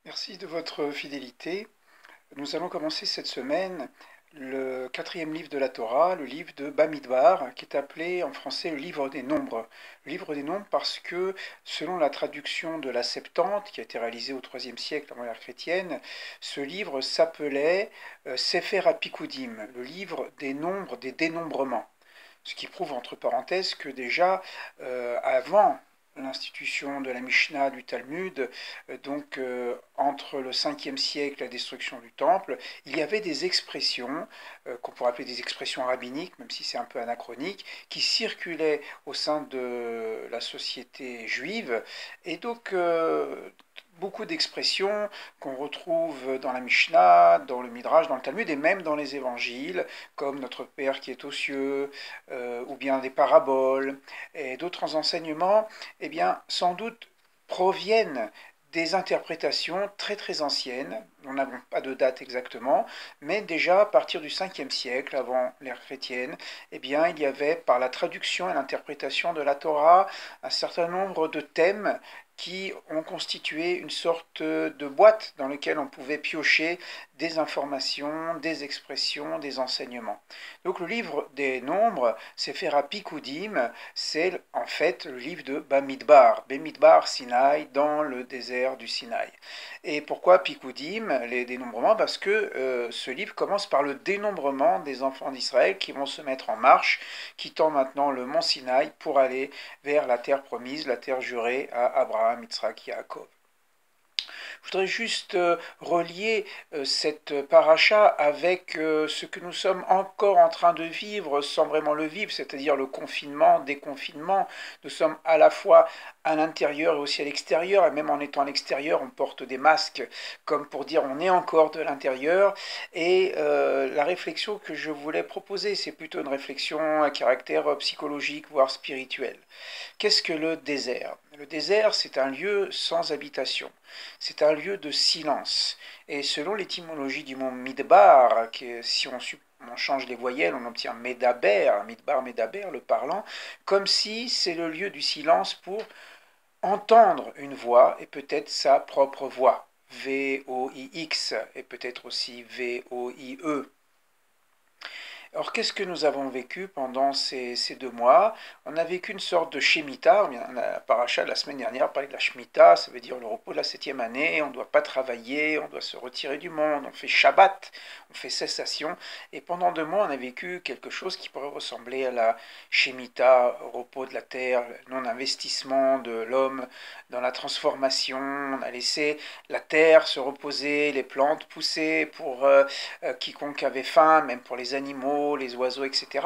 Merci de votre fidélité. Nous allons commencer cette semaine le quatrième livre de la Torah, le livre de Bamidbar, qui est appelé en français le livre des nombres. Le livre des nombres parce que, selon la traduction de la Septante, qui a été réalisée au IIIe siècle avant l'ère chrétienne, ce livre s'appelait Sefer HaPikudim, le livre des nombres, des dénombrements. Ce qui prouve, entre parenthèses, que déjà, avant l'institution de la Mishnah, du Talmud, entre le 5e siècle et la destruction du Temple, il y avait des expressions, qu'on pourrait appeler des expressions rabbiniques, même si c'est un peu anachronique, qui circulaient au sein de la société juive, et beaucoup d'expressions qu'on retrouve dans la Mishnah, dans le Midrash, dans le Talmud, et même dans les évangiles, comme Notre Père qui est aux cieux, ou bien des paraboles, et d'autres enseignements, eh bien, sans doute proviennent des interprétations très très anciennes, nous n'avons pas de date exactement, mais déjà à partir du 5e siècle, avant l'ère chrétienne, eh bien, il y avait par la traduction et l'interprétation de la Torah un certain nombre de thèmes qui ont constitué une sorte de boîte dans laquelle on pouvait piocher des informations, des expressions, des enseignements. Donc le livre des nombres, Sefer HaPikudim, c'est en fait le livre de Bamidbar Sinaï, dans le désert du Sinaï. Et pourquoi Pikudim, les dénombrements? Parce que ce livre commence par le dénombrement des enfants d'Israël qui vont se mettre en marche, quittant maintenant le mont Sinaï pour aller vers la terre promise, la terre jurée à Abraham, Yitzhak, Yaakov. Je voudrais juste relier cette paracha avec ce que nous sommes encore en train de vivre sans vraiment le vivre, c'est-à-dire le confinement, déconfinement. Nous sommes à la fois à l'intérieur et aussi à l'extérieur, et même en étant à l'extérieur, on porte des masques comme pour dire on est encore de l'intérieur. Et la réflexion que je voulais proposer, c'est plutôt une réflexion à caractère psychologique, voire spirituel. Qu'est-ce que le désert? Le désert, c'est un lieu sans habitation. C'est un lieu de silence. Et selon l'étymologie du mot midbar, si on change les voyelles, on obtient medaber, midbar, medaber, le parlant, comme si c'est le lieu du silence pour entendre une voix et peut-être sa propre voix. V-O-I-X et peut-être aussi V-O-I-E. Alors, qu'est-ce que nous avons vécu pendant ces 2 mois? On a vécu une sorte de Shemitah. La paracha de la semaine dernière parlait de la Shemitah, ça veut dire le repos de la 7e année. On ne doit pas travailler, on doit se retirer du monde, on fait Shabbat, on fait cessation. Et pendant 2 mois, on a vécu quelque chose qui pourrait ressembler à la Shemitah, repos de la terre, non-investissement de l'homme dans la transformation. On a laissé la terre se reposer, les plantes pousser pour quiconque avait faim, même pour les animaux, les oiseaux, etc.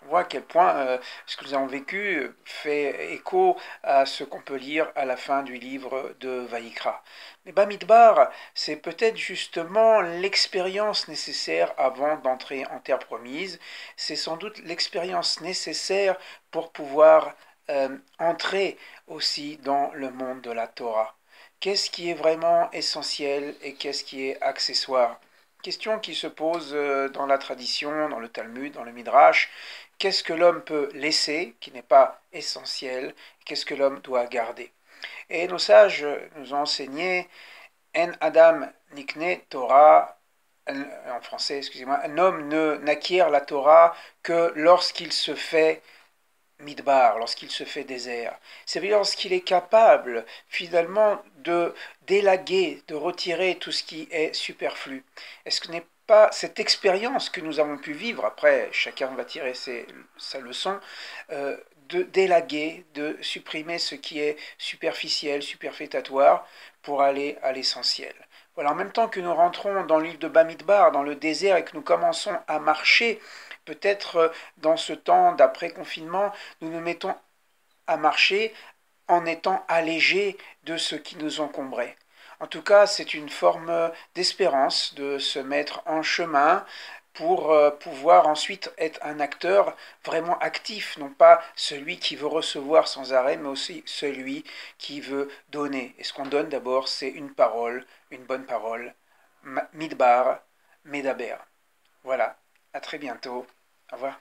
On voit à quel point ce que nous avons vécu fait écho à ce qu'on peut lire à la fin du livre de Vaïkra. Mais Bamidbar, c'est peut-être justement l'expérience nécessaire avant d'entrer en terre promise. C'est sans doute l'expérience nécessaire pour pouvoir entrer aussi dans le monde de la Torah. Qu'est-ce qui est vraiment essentiel et qu'est-ce qui est accessoire? Question qui se pose dans la tradition, dans le Talmud, dans le Midrash. Qu'est-ce que l'homme peut laisser, qui n'est pas essentiel? Qu'est-ce que l'homme doit garder? Et nos sages nous ont enseigné En Adam Nikne Torah, en français, excusez-moi, un homme ne n'acquiert la Torah que lorsqu'il se fait Midbar, lorsqu'il se fait désert. C'est-à-dire lorsqu'il est capable finalement de d'élaguer, de retirer tout ce qui est superflu. Est-ce que ce n'est pas cette expérience que nous avons pu vivre, après chacun va tirer sa leçon, d'élaguer, de supprimer ce qui est superficiel, superfétatoire, pour aller à l'essentiel. Voilà, en même temps que nous rentrons dans l'île de Bamidbar, dans le désert, et que nous commençons à marcher, peut-être dans ce temps d'après-confinement, nous nous mettons à marcher en étant allégés de ce qui nous encombrait. En tout cas, c'est une forme d'espérance de se mettre en chemin pour pouvoir ensuite être un acteur vraiment actif, non pas celui qui veut recevoir sans arrêt, mais aussi celui qui veut donner. Et ce qu'on donne d'abord, c'est une parole, une bonne parole, midbar, medaber. Voilà, à très bientôt. Au revoir.